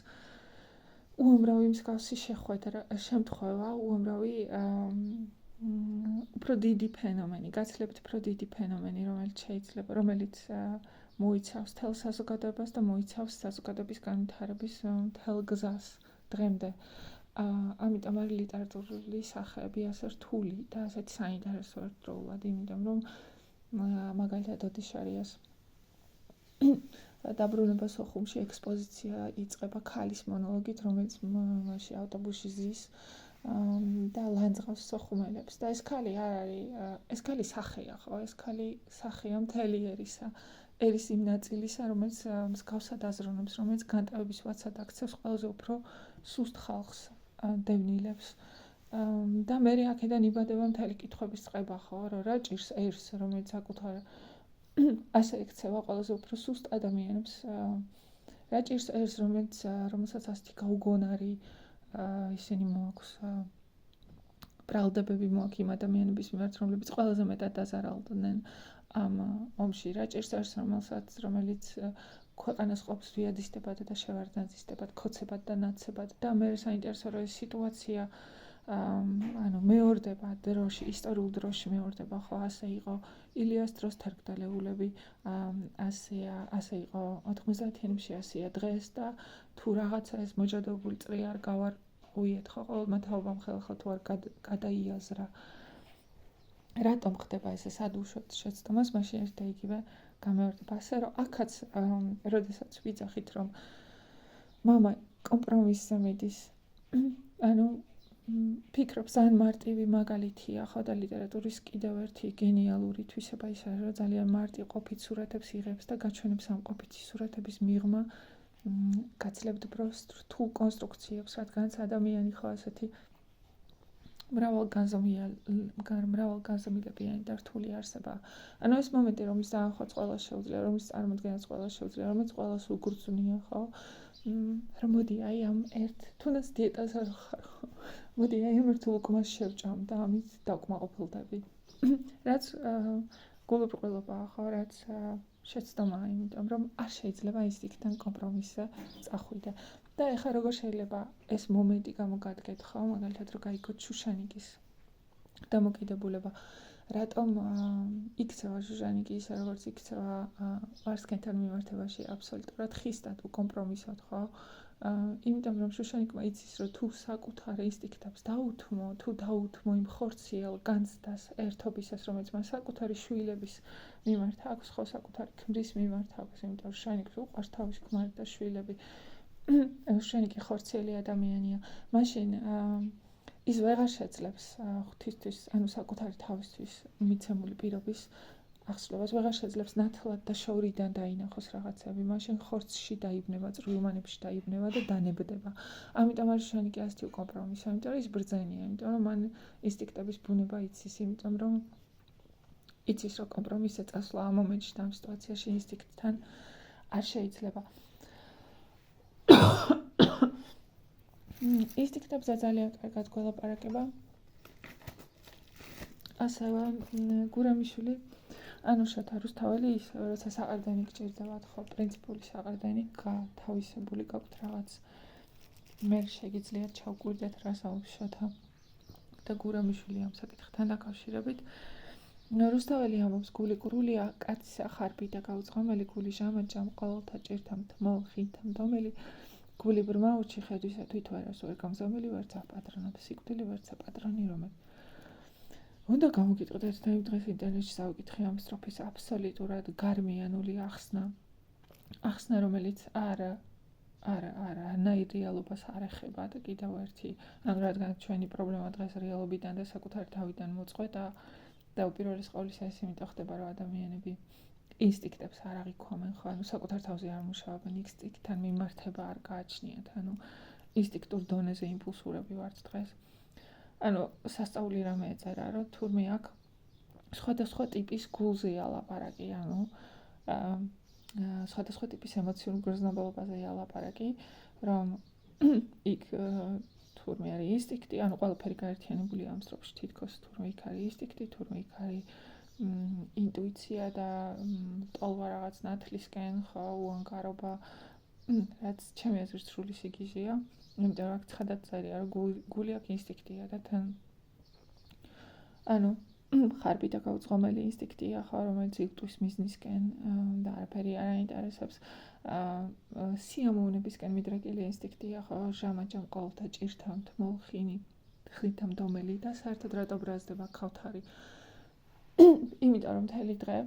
უამრავი მსგავსი შემთხვევა, უამრავი უფრო დიდი ფენომენი, გაცილებით უფრო დიდი ფენომენი, რომელიც მოიცავს მთელ საზოგადოებას და მოიცავს საზოგადოების განვითარების მთელ გზას დღემდე. ამიტომ არის ლიტერატურული სახეები ასე რთული და ასეთი საინტერესო ერთდროულად, იმიტომ რომ მაგალითად ოდიშარიას დაბრუნება სოხუმში ექსპოზიცია იწყება ქალის მონოლოგით, რომელიც მასში ავტობუსში ზის და ლანძღავს სოხუმელებს და ეს ქალი არ არის, ეს ქალი სახეა, ხო? ეს ქალი სახეა მთელი ერის იმ ნაწილისა, რომელიც მსგავსად აზროვნებს, რომელიც განტავების ვაცად აქცევს ყველაზე უფრო სუსტ ხალხს, დევნილებს. და მე აქედან იბადება მთელი კითხვების წყება, ხო, რომ რა ჭირს ერს, რომელიც საკუთარ ასე ექცევა ყველაზე უფრო სუსტ ადამიანებს. რა ჭირს ერს, რომელსაც ასეთი გაუგონარი ისინი მოაქვს ბრალდებები მოაქვს იმ ადამიანების მიმართ, რომლებიც ყველაზე მეტად დაზარალდნენ ამ ომში. რა ჭირს არის, რომელიც ქვეყანას ყოფს ვიადისდებად და შევარდნაძისდებად, ქოცებად და ნაცებად და მე საინტერესო რომ ეს სიტუაცია მეორდება დროში, ისტორიულ დროში მეორდება, ხო, ასე იყო ილიას დროს თერგდალეულები, ასე იყო 90-იანებში, ასეა დღეს და თუ რაღაცა ეს მოჯადებული წრი არ გავარღვიეთ, ხო, ყოველმა თაობამ ხელახლა თუ არ გადაიაზრა რატომ ხდება ესე სადუშოთ შეცდომას, მაშინ ერთ და იგივე გამეორდება. ასე რომ აქაც როდესაც ვიძახით რომ მამა კომპრომისზე მიდის, ფიქრობ ძალიან მარტივი მაგალითია, ხო, და ლიტერატურის კიდევ ერთი გენიალური თვისება ის არის, რომ ძალიან მარტივ ყოფით სურათებს იღებს და გაჩვენებს ამ ყოფითი სურათების მიღმა გაძლიერებდბროს რთულ კონსტრუქციებს, რადგანაც ადამიანი ხო ასეთი მრავალგანზომილებიანი და რთული არსება. ეს მომენტი, რომლის დაანხვაც ყველას შეუძლია, რომლის წარმოდგენაც ყველას შეუძლია, რომელიც ყველას უგრძნია, ხო? რომ მოდი აი ამ ერთ თუნდაც დიეტას არ ხარ, მოდი აი ამ ერთ უკმას შევჭამ და ამით დავკმაყოფილდები. რაც გულუბრყვილობაა, ხო, რაც შეცდომაა, იმიტომ რომ არ შეიძლება ინსტინქტთან კომპრომისზე წახვიდე. და ეხლა როგორ შეიძლება ეს მომენტი გამოგადგეთ, ხო, მაგალითად რომ გაიგოთ შუშანიკის დამოკიდებულება. რატომ იქცევა შუშანიკი ისე როგორც იქცევა ვარსკენთან მიმართებაში აბსოლუტურად ხისტად უკომპრომისოდ, ხო? იმიტომ რომ შუშანიკმა იცის რომ თუ საკუთარ ინსტინქტებს დაუთმო, თუ დაუთმო იმ ხორციელ განცდას ერთობისას, რომელიც მას საკუთარი შვილების მიმართ აქვს, ხო, საკუთარი ქმრის მიმართ აქვს, იმიტომ რომ შუშანიკს უყვარს თავისი ქმარი და შვილები. შუშანიკი ხორციელი ადამიანია. მაშინ ის ვეღარ შეძლებს ღვთისთვის, საკუთარი თავისთვის მიცემული პირობის აღსრულებას, ვეღარ შეძლებს ნათლად და შორიდან დაინახოს რაღაცები. მაშინ ხორცში დაიბნება, წვრილმანებში დაიბნება და დანებდება. ამიტომ არის შუშანიკი ასეთი უკომპრომისო, იმიტომ რომ ის ბრძენია, იმიტომ რომ მან ინსტინქტების ბუნება იცის, იმიტომ რომ იცის რომ კომპრომისზე წასვლა ამ მომენტში და ამ სიტუაციაში ინსტინქტთან არ შეიძლება. ინსტინქტებზე ძალიან კარგად გველაპარაკება ასევე გურამიშვილი, შოთა რუსთაველი ისე, როცა საყრდენი გჭირდებათ, ხო, პრინციპული საყრდენი, გათავისებული გაქვთ რაღაც, მე შეგიძლიათ ჩავკვირდეთ რას ამბობს შოთა და გურამიშვილი ამ საკითხთან დაკავშირებით. რუსთაველი ამბობს, გული კრულია, კაცისა ხარბი და გაუძღომელი, გული ჟამაჯამ, ყოველთა ჭირთა მთმო, ხინთა მდომელი, გული ბრმა უჩი ხედვისა თვით ვერას ვერ გამზომელი, ვერცა პატრონობს სიკვდილი, ვერცა პატრონი რომელი. უნდა გამოგიტყდეთ და იმ დღეს ინტერნეტში წავიკითხე ამ სტროფის აბსოლუტურად გარმიანული ახსნა, რომელიც არა ნაირ-რეალობას არ ეხება და კიდევ ერთი, რადგან ჩვენი პრობლემა დღეს რეალობიდან და საკუთარი თავიდან მოწყვეტა და უპირველეს ყოვლისა ეს იმიტომ ხდება, რომ ადამიანები ინსტინქტებს არ აღიქვამენ, ხო, საკუთარ თავზე არ მუშაობენ, ინსტინქტთან მიმართება არ გააჩნიათ, ინსტინქტურ დონეზე იმპულსურები ვართ დღეს. სასწაული რამე ეწერა, რომ თურმე აქ სხვადასხვა ტიპის გულზეა ლაპარაკი, სხვადასხვა ტიპის ემოციურ გრძნობაზე ლაპარაკი, რომ იქ თურმე არის ინსტინქტი, ყველაფერი გაერთიანებულია ამ სტროფში თითქოს, თურმე იქ არის ინსტინქტი, თურმე იქ არის ინტუიცია და ტოლვა რაღაც ნათლისკენ, ხო, უანგარობა, რაც ჩემი აზრით სრული სიგიჟეა. იმიტომ რომ აქ ცხადად წერია, რომ გული აქ ინსტინქტია და თან ხარბი და გაუძღომელი ინსტინქტია, ხო, რომელიც იღტვის მიზნისკენ და არაფერი არ აინტერესებს. სიამოვნებისკენ მიდრეკილი ინსტინქტია, ხო, ჟამაჯამ ყოველთა ჭირთა მთმო, ხინთა მდომელი და საერთოდ რატო ბრაზდება ქავთარი. იმიტომ რომ მთელი დღე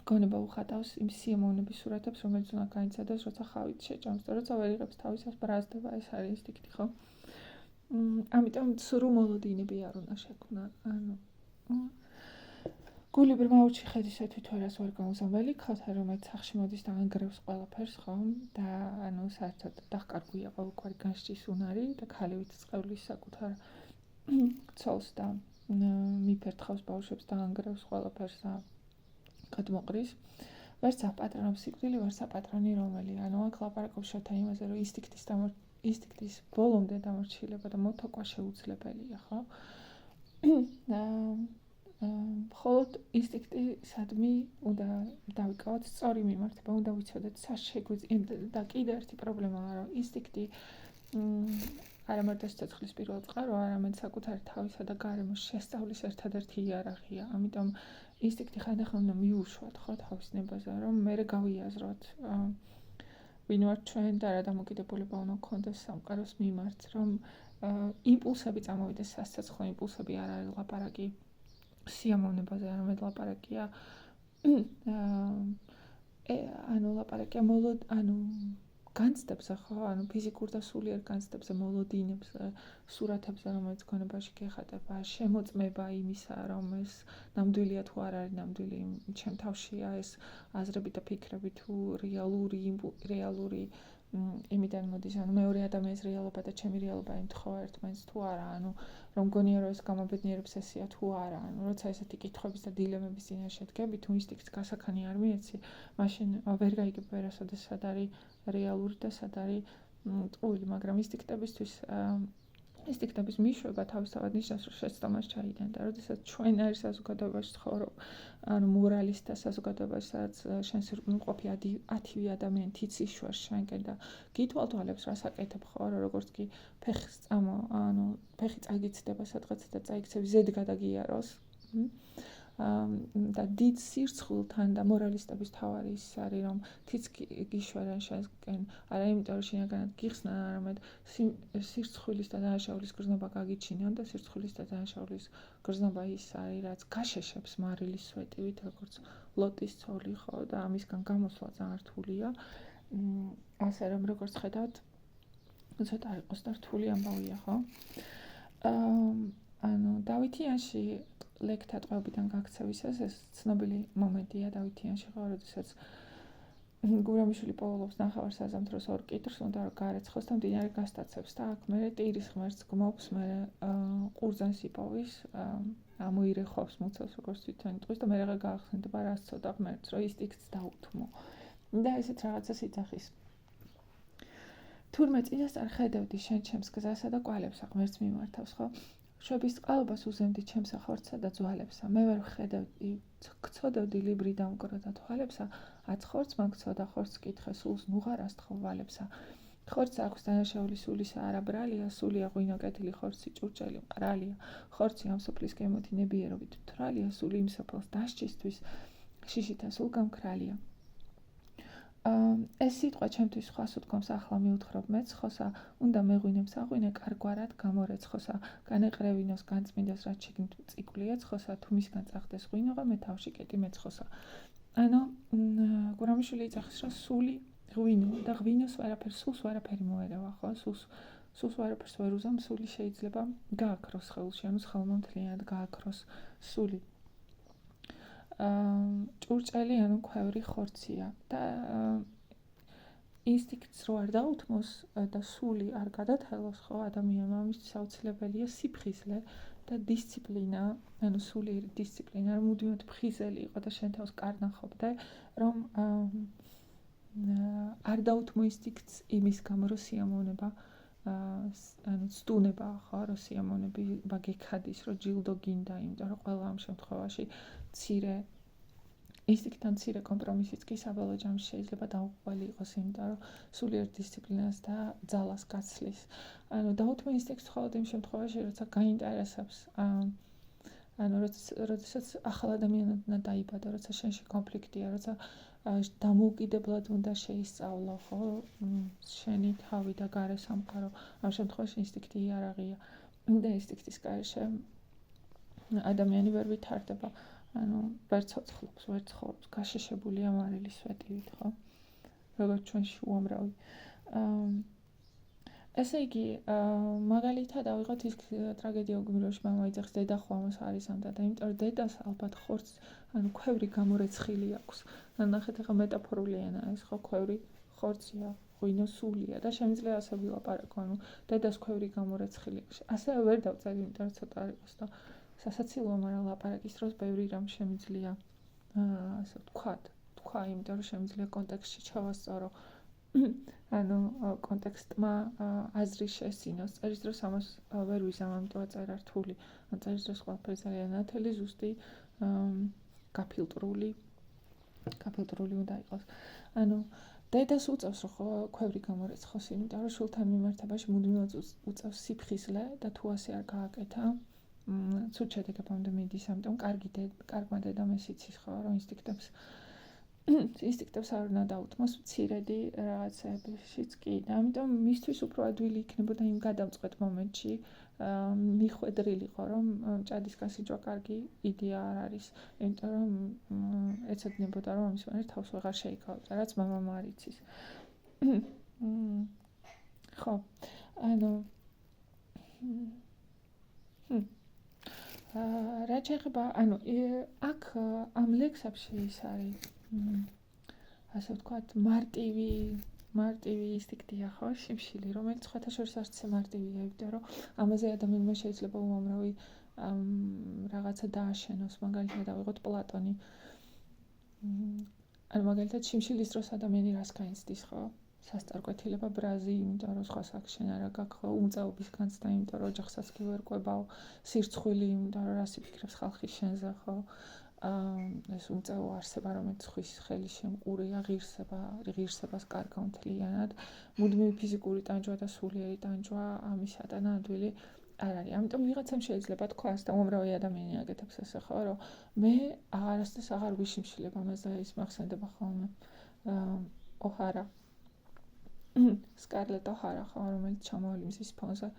გონება უხატავს იმ სიამოვნების სურათებს, რომელიც უნდა გაიცადოს, როცა ხავით შეჭამს და როცა ვერ იღებს თავისას ბრაზდება, ეს არის ინსტინქტი, ხო? ამიტომ სრულ მოლოდინები არ უნდა შექმნა. გული ბრმა უჩი ხედვისა თვით ვერას ვერ გამზომელი, ქავთარი რომელიც სახში მოდის და ანგრევს ყველაფერს, ხო? და საერთოდ დახკარგვია ყოველგვარი განსჯის უნარი და ქალივით წყევლის საკუთარ ცოლს და მიფერთხავს ბავშვებს და ანგრევს ყველაფერს და გადმოყრის. ვერცა პატრონობს სიკვდილი, ვერცა პატრონი რომელი. აქ ლაპარაკობს შოთა იმაზე, რომ ინსტინქტის ინსტინქტის ბოლომდე დამორჩილება და მოთოკვა შეუძლებელია, ხო? მხოლოდ ინსტინქტისადმი უნდა დავიკავოთ სწორი მიმართება, უნდა ვიცოდეთ და კიდე ერთი პრობლემაა, რომ ინსტინქტი არა მარტო სიცოცხლის პირველ წყაროა, არამედ საკუთარი თავისა და გარემოს შესწავლის ერთადერთი იარაღია. ამიტომ ინსტინქტი ხანდახან უნდა მიუშვათ, ხო, თავის ნებაზე, რომ მერე გავიაზროთ ვინ ვართ ჩვენ და რა დამოკიდებულება უნდა გქონდეს სამყაროს მიმართ, რომ იმპულსები წამოვიდეს სასიცოცხლო იმპულსები არ არის ლაპარაკი სიამოვნებაზე, არამედ ლაპარაკია ლაპარაკია განცდებზე, ხო, ფიზიკურ და სულიერ განცდებზე, მოლოდინებზე, სურათებზე, რომელიც გონებაში გეხატება, შემოწმება იმისა, რომ ეს ნამდვილია თუ არ არის ნამდვილი, ჩემ თავშია ეს აზრები და ფიქრები თუ რეალური იმიდან მოდის, მეორე ადამიანის რეალობა და ჩემი რეალობა ემთხვევა ერთმანეთს თუ არა, რომ გონია რომ ეს გამაბედნიერების წესია თუ არა, როცა ესეთი კითხვების და დილემების წინაშე დგები, თუ ინსტინქტს გასაქანი არ მიეცი, მაშინ ვერ გაიგებ ვერასოდეს სად არის რეალური და სად არის ტყუილი, მაგრამ ინსტინქტების მიშვება თავისთავად ნიშნავს, რომ შეცდომას ჩაიდენ და როდესაც ჩვენ არის საზოგადოებაში ცხოვრობ, მორალისტთა საზოგადოებაში, სადაც შენ სირგმუნყოფი 10 ადამიანი თიცის შუაში შენკენ და გითვალთვალებს რას აკეთებ, ხო, როგორც კი ფეხი წაგიცდება სადღაც და წაიქცევი ზედ გადაგიაროს. და დიდ სირცხვილთან და მორალისტების თავარი ის არის, რომ თიც გიშვერენ შენსკენ, არა იმიტომ რომ შინაგანად გიხსნა, არამედ სირცხვილის და დანაშაულის გრძნობა გაგიჩინონ და სირცხვილის და დანაშაულის გრძნობა ის არის, რაც გაშეშებს მარილის სვეტივით, როგორც ლოტის ცოლი, ხო, და ამისგან გამოსვლა ძალიან რთულია. ასე რომ როგორც ხედავთ, ცოტა იყოს და რთული ამბავია, ხო? დავითიანში ლექთა ტყვეობიდან გაქცევისას ეს ცნობილი მომენტია დავითიანში, ხო, როდესაც გურამიშვილი პოულობს ნახევარ საზამთროს ორ კიტრს, უნდა რომ გარეცხოს და მდინარე გასტაცებს და აქ მერე ტირის ღმერთს გმობს, მერე ყურძენს იპოვის, ამოირეხავს მოცელს როგორც თვითონ იტყვის და მერე გაახსენდება რას ცოტა ღმერთს, რომ ინსტინქტს დაუთმო. და ესეც რაღაცას იძახის. თურმე წინასწარ ხედავდი შენ ჩემს გზასა და კვალებსა ღმერთს მიმართავს, ხო? შვების წყალობას უზემდი ჩემსა ხორცსა და ძვალებსა, მე ვერ ვხედავდი, გცოდავდი ლიბრი დამკრო და თვალებსა, აც ხორცმა გცოდა ხორცს კითხე, სულს ნუღარას თხოვვალებსა. ხორცს აქვს დანაშაული სულისა არა ბრალია, სულია ღვინო კეთილი, ხორცი ჭურჭელი მყრალია, ხორცი ამ სოფლის გემოთი ნებიერობით მთვრალია, სული იმ სოფელს დასჭისთვის, შიშითა სულ გამქრალია. ეს სიტყვა ჩემთვის სხვას უთქვამს, ახლა მიუთხრობ მეც, ხოსა, უნდა მეღვინებს აღვინე, კარგვარად გამორეცხოსა, განეყრევინოს, განწმინდეს, რაც შიგნით წიკვლიე ცხოსა, თუ მისგან წახდეს ღვინოღა, მე თავში კეტი მეცხოსა. გურამიშვილი იძახის, რომ სული ღვინო და ღვინოს ვერაფერს, სულს ვერაფერი მოერევა, ხო? სულს ვერაფერს ვერ უზამ, სული შეიძლება გააქროს სხეულში, სხეულმა მთლიანად გააქროს სული. ჭურჭელი ქვევრი ხორცია და ინსტინქტს რო არ დაუთმოს და სული არ გადათელოს, ხო, ადამიანმა ამისთვის აუცილებელია სიფხიზლე და დისციპლინა, სულიერი დისციპლინა, რომ მუდმივად ფხიზელი იყო და შენ თავს კარნახობდე, რომ არ დაუთმო ინსტინქტს იმის გამო, რომ სიამოვნება ცდუნება, ხო, რომ სიამოვნება გექადის, რომ ჯილდო გინდა, იმიტომ რომ ყველა ამ შემთხვევაში მცირე ინსტინქტთან მცირე კომპრომისიც კი საბოლოო ჯამში შეიძლება დაუღებელი იყოს, იმიტომ რომ სულიერ დისციპლინას და ძალას გაცლის. დაუთმო ინსტინქტს მხოლოდ იმ შემთხვევაში, როცა გაინტერესებს, როდესაც ახალ ადამიანად დაიბადა, როცა შენში კონფლიქტია, როცა დამოუკიდებლად უნდა შეისწავლო, ხო, შენი თავი და გარე სამყარო. ამ შემთხვევაში ინსტინქტი იარაღია და ინსტინქტის გარეშე ადამიანი ვერ ვითარდება. ვერ ცოცხლობს, ვერ ცხოვრობს, გაშეშებულია მარილის სვეტივით, ხო? როგორც ჩვენში უამრავი. ესე იგი, მაგალითად ავიღოთ ის ტრაგედია გმიროში მამა იძახს, დედა ხო ამას არის ამდა და იმიტომ რომ დედას ალბათ ხორცს, ქვევრი გამორეცხილი აქვს. ნახეთ, ახლა მეტაფორული ენა ეს, ხო, ქვევრი ხორცია, ღვინო სულია და შემიძლია ასე ვილაპარაკო, დედას ქვევრი გამორეცხილი აქვს. ასე ვერ დავწერდი, იმიტომ რომ ცოტა არ იყოს და სასაცილოა, მაგრამ ლაპარაკის დროს ბევრი რამ შემიძლია ასე თქვა, იმიტომ რომ შემიძლია კონტექსტში ჩავასწორო ანუ კონტექსტმა აზრის შესწინოს. წერის დროს ამას ვერ ვიზამ, ამიტომ აწერა რთული. ან წერის დროს ყველაფერი ძალიან ნათელი, ზუსტი, გაფილტრული უნდა იყოს. ანუ დედას უწევს, რომ ქვევრი გამორეცხოს, იმიტომ რომ შვილთან მიმართებაში მუდმივად უწევს სიფხიზლე და თუ ასე არ გააკეთა, ცუდ შედეგებამდე მიდის, ამიტომ კარგმა დედამ ეს იცის, ხო, რომ ინსტინქტებს არ უნდა დაუთმოს მცირედი რაღაცებშიც კი. ამიტომ მისთვის უფრო ადვილი იქნებოდა იმ გადამწყვეტ მომენტში მიხვედრილიყო, რომ ჭადის გასიჯვა კარგი იდეა არ არის, იმიტომ რომ ეცოდინებოდა, რომ ამის მერე თავს ვეღარ შეიკავებდა, რაც მამამ არ იცის. ხო, ანუ რაც შეეხება, ანუ აქ ამ ლექსებში ის არის ასე ვთქვათ, მარტივი ინსტინქტია, ხო, შიმშილი, რომელიც სხვათა შორის არც მარტივია, იმიტომ რომ ამაზე ადამიანმა შეიძლება უამრავი რაღაცა დააშენოს, მაგალითად ავიღოთ პლატონი. ანუ მაგალითად შიმშილის დროს ადამიანი რას გაიცდის, ხო? სასწარკვეთილება ბრაზი, იმიტომ რომ სხვა საქმე არა გაქვს, ხო, უმწაობის განცდა, იმიტომ რომ ოჯახსაც კი ვერ ყვებაო, სირცხვილი, იმიტომ რომ რას იფიქრებს ხალხი შენზე, ხო? ეს უმწაო არსება, რომელიც ხვის ხელი შემყურია, ღირსებას კარგავ მთლიანად, მუდმივი ფიზიკური ტანჯვა და სულიერი ტანჯვა ამისადან ადვილი არ არის. ამიტომ ვიღაცამ შეიძლება თქვას და უამრავი ადამიანი აკეთებს ესე, ხო, რომ მე არასდროს აღარ ვიშიმშილებ ამას და ის მახსენდება ხოლმე ოჰარა, სკარლეტ ოჰარა, ხო, რომელიც ჩამოვალ მზის ფონზე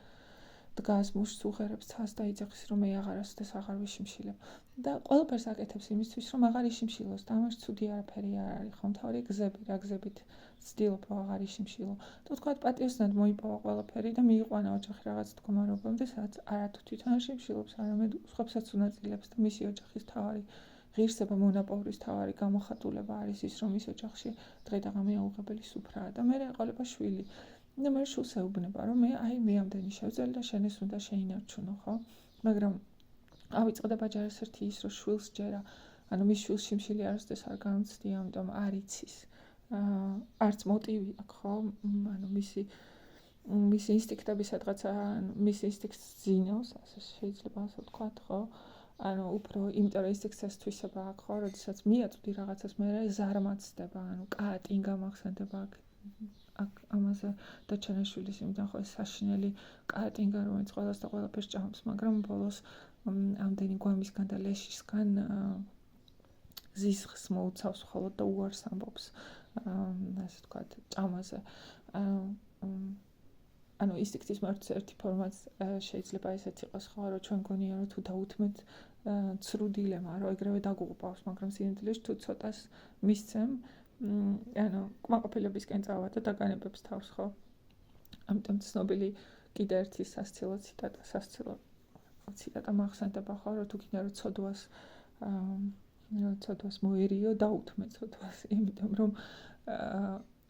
დგას, მუშს უღერებს ცას და იძახის, რომ მე არასდროს აღარ ვიშიმშილებ. და ყველაფერს აკეთებს იმისთვის, რომ აღარ იშიმშილოს და ამაში ცუდი არაფერი არ არის, ხო, მთავარი გზები, რა გზებით ვცდილობ, რომ აღარ იშიმშილო. და თქვათ პატიოსნად მოიპოვა ყველაფერი და მიიყვანა ოჯახი რაღაც მდგომარეობამდე, სადაც არათუ თვითონ არ შიმშილობს, არამედ სხვებსაც უნაწილებს და მისი ოჯახის მთავარი ღირსება, მონაპოვრის მთავარი გამოხატულება არის ის, რომ ის ოჯახში დღე და ღამე აუღებელი სუფრაა და მერე ეყოლება შვილი. და მე შულს ეუბნება, რომ მე ამდენი შევძელი და შენ ეს უნდა შეინარჩუნო, ხო? მაგრამ ავიწყდა ბაჯარას ერთი ის, რომ შვილს ჯერა, ანუ მის შვილს შიმშილი არასდროს არ გამცდი, ამიტომ არ იცის. არც მოტივი აქვს, ხო? ანუ მისი ინსტინქტები სადღაცა, მის ინსტინქტს ძინავს, ასე შეიძლება ასე ვთქვათ, ხო? ანუ უფრო იმიტომ რომ ინსტინქტს თვისება აქვს, ხო? როდესაც მიაწვდი რაღაცას, მე ზარმაცდება, ანუ კატინგა მახსენდება აქ ამაზე და ჩანაშვილის იმიდან ხო ეს საშინელი კატინგა, რომელიც ყველას და ყველაფერს ჭამს, მაგრამ ბოლოს ამდენი გვამისგან და ლეშისგან ზისხს მოუცავს მხოლოდ და უარს ამბობს, ასე ვთქვათ, ჭამაზე. ანუ ინსტინქტის მართვის ერთი ფორმაც შეიძლება ესეც იყოს, ხო, რომ ჩვენ გონია, რომ თუ დაუთმეთ ცრუ დილემა, რომ ეგრევე დაგუყავს, მაგრამ სინამდვილეში თუ ცოტას მისცემ, ანუ კმაყოფილებისკენ წავა და დაგანებებს თავს, ხო? ამიტომ ცნობილი კიდე ერთი სასცილო ციტატა მახსენდება, ხო, რომ თუ გინდა რომ ცოდვას მოერიო, დაუთმე ცოდვას, იმიტომ რომ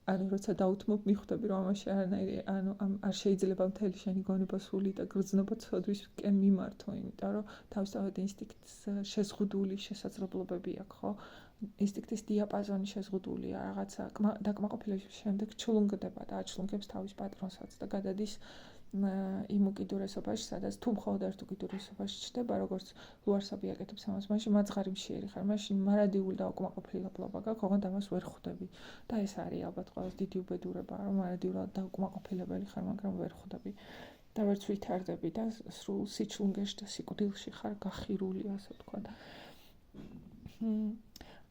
ანუ როცა დაუთმობ, მიხვდები, რომ ამაში არანაირი, ანუ არ შეიძლება მთელი შენი გონება სული და გრძნობა ცოდვისკენ მიმართო, იმიტომ რომ თავისთავად ინსტინქტს შეზღუდული შესაძლებლობები აქვს, ხო? ინსტინქტის დიაპაზონი შეზღუდულია, რაღაცა დაკმაყოფილების შემდეგ ჩლუნგდება და აჩლუნგებს თავის პატრონსაც და გადადის იმ უკიდურესობაში, სადაც თუ მხოლოდ ერთ უკიდურესობაში ჩდება, როგორც ლუარსაბი აკეთებს ამას, მაშინ მაძღარი მშიერი ხარ, მაშინ მარადიული და უკმაყოფილებლობა გაქვს, ოღონდ ამას ვერ ხვდები. და ეს არის ალბათ ყველაზე დიდი უბედურება, რომ მარადიულად და უკმაყოფილებელი ხარ, მაგრამ ვერ ხვდები და ვერც ვითარდები და სრულ სიჩლუნგეში და სიკვდილში ხარ გახირული, ასე ვთქვათ.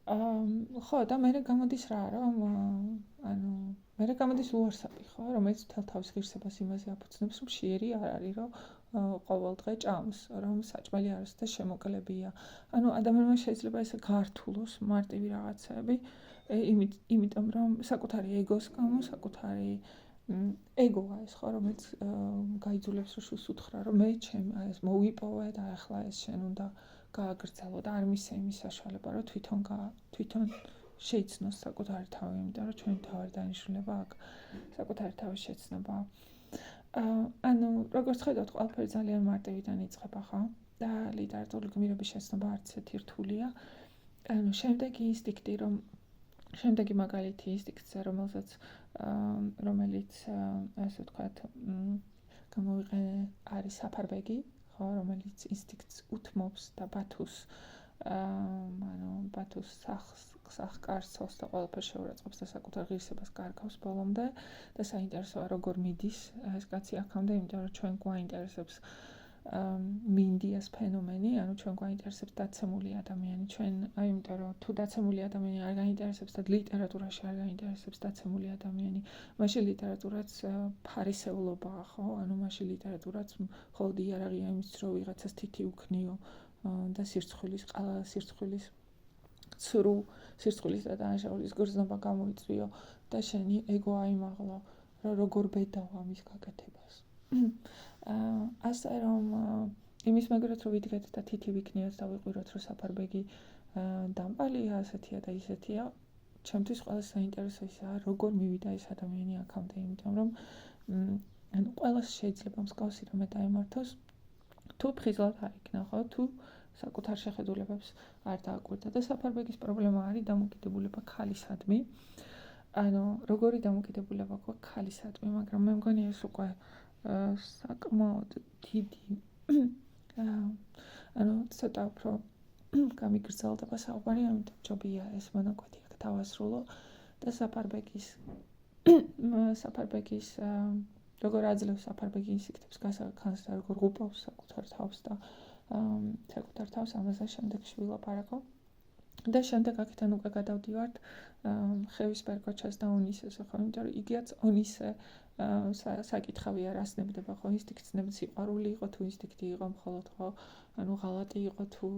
ხო, და მერე გამოდის რა, რომ ანუ მერე გამოდის ლუარსაბი, ხო, რომელიც მთელ თავის ღირსებას იმაზე აფუძნებს, რომ მშიერი არ არის, რომ ყოველ დღე ჭამს, რომ საჭმელი არის და შემოკლებია. ანუ ადამიანმა შეიძლება ესე გართულოს მარტივი რაღაცები, იმიტომ რომ საკუთარი ეგოს გამო, საკუთარი ეგოა ეს, ხო, რომელიც გაიძულებს, რომ შულს უთხრა, რომ მე ჩემი ეს მოვიპოვე და ახლა ეს შენ უნდა გააგრძელო და არ მისცე იმის საშუალება, რომ თვითონ შეიცნოს საკუთარი თავი, იმიტომ რომ ჩვენი თავი დანიშნულება აქ საკუთარი თავის შეცნობაა. ანუ როგორც ხედავთ, ყველაფერი ძალიან მარტივიდან იწყება, ხო? და ლიტერატურული გმირების შეცნობა არც ერთი რთულია. ანუ შემდეგი მაგალითი ინსტინქტზე, რომელსაც რომელიც ასე ვთქვათ, გამოვიყენე არის საფარბეგი, ხო, რომელიც ინსტინქტს უთმობს და ბათუს ბათუს სახკარცელს და ყველაფერს შეურაცხყოფს და საკუთარ ღირსებას კარგავს ბოლომდე და საინტერესოა როგორ მიდის ეს კაცი აქამდე, იმიტომ რომ ჩვენ გვაინტერესებს მინდიას ფენომენი, ანუ ჩვენ გვაინტერესებს დაცემული ადამიანი, ჩვენ, იმიტომ რომ თუ დაცემული ადამიანი არ გაინტერესებს და ლიტერატურაში არ გაინტერესებს დაცემული ადამიანი, მაშინ ლიტერატურაც ფარისეულობაა, ხო? ანუ მაშინ ლიტერატურაც მხოლოდ იარაღია იმის, რომ ვიღაცას თითი უქნიო და სირცხვილის ცრუ სირცხვილის და დანაშაულის გრძნობა გამოიწვიო და შენი ეგო აიმაღლა, რომ როგორ ბედავა ამის გაკეთებას. ასე რომ იმის მეგრად რომ ვიდგეთ და თითი ვიქნიოთ და ვიყვიროთ რომ საფარბეგი დამპალია ასეთია და ისეთია, ჩემთვის ყველა საინტერესო ისაა როგორ მივიდა ეს ადამიანი აქამდე, იმიტომ რომ ანუ ყველას შეიძლება მსგავსი რამე დაემართოს თუ ფხიზლად არ იქნა, ხო, თუ საკუთარ შეხედულებებს არ დააკვირდა და საფარბეგის პრობლემა არის დამოკიდებულება ქალისადმი. ანუ როგორი დამოკიდებულება გვაქვს ქალისადმი, მაგრამ მე მგონი ეს უკვე საკმაოდ დიდი ანუ ცოტა უფრო გამიგრძელდება საუბარი, ამიტომ ჯობია ეს მონაკვეთი აქ დავასრულო და საფარბეგის როგორ აძლევს საფარბეგი ინსტინქტებს გასახანს და როგორ უპავს საკუთარ თავს და საკუთარ თავს ამაზე შემდეგში ვილაპარაკო. და შემდეგ აქედან უკვე გადავდივართ ხევისბერ ქოჩას და ონისეს, ხო, იმიტომ რომ იგიც ონისე საკითხავია რას ნებდება, ხო, ინსტინქტს ნებს სიყვარული იყო თუ ინსტინქტი იყო მხოლოდ, ხო, ანუ ღალატი იყო თუ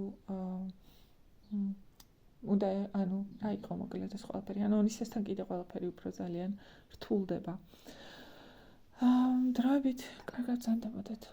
უნდა ანუ რა იყო მოკლედ ეს ყველაფერი, ანუ ონისესთან კიდე ყველაფერი უფრო ძალიან რთულდება. დროებით კარგად ზანდებოდეთ.